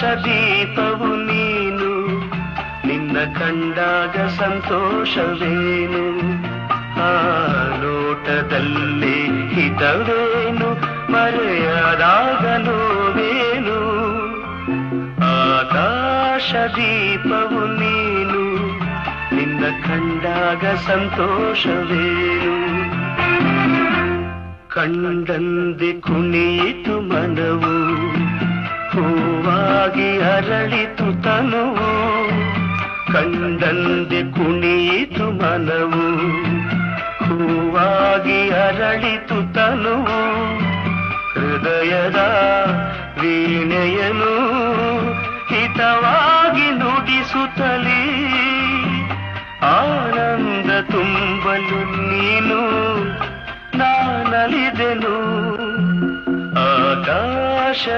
ದೀಪವು ನೀನು, ನಿನ್ನ ಕಂಡಾಗ ಸಂತೋಷವೇನು, ಆ ನೋಟದಲ್ಲಿ ಹಿತವೇನು, ಮರೆಯದಾಗ ನೋವೇನು. ಆಕಾಶ ದೀಪವು ನೀನು, ನಿನ್ನ ಕಂಡಾಗ ಸಂತೋಷವೇನು. ಕಂಡಂದೆ ಕುಣಿಯಿತು ಮನವು, ಹೂವಾಗಿ ಅರಳಿತು ತನುವು. ಕಂಡಂದೆ ಕುಣಿಯಿತು ಮನವು, ಹೂವಾಗಿ ಅರಳಿತು ತನುವು. ಹೃದಯದ ವೀಣೆಯನು ಹಿತವಾಗಿ ನುಡಿಸುತ್ತಲೀ, ಆನಂದ ತುಂಬಲು ನೀನು ನಾನಲಿದೆನು. ಆಕಾಶ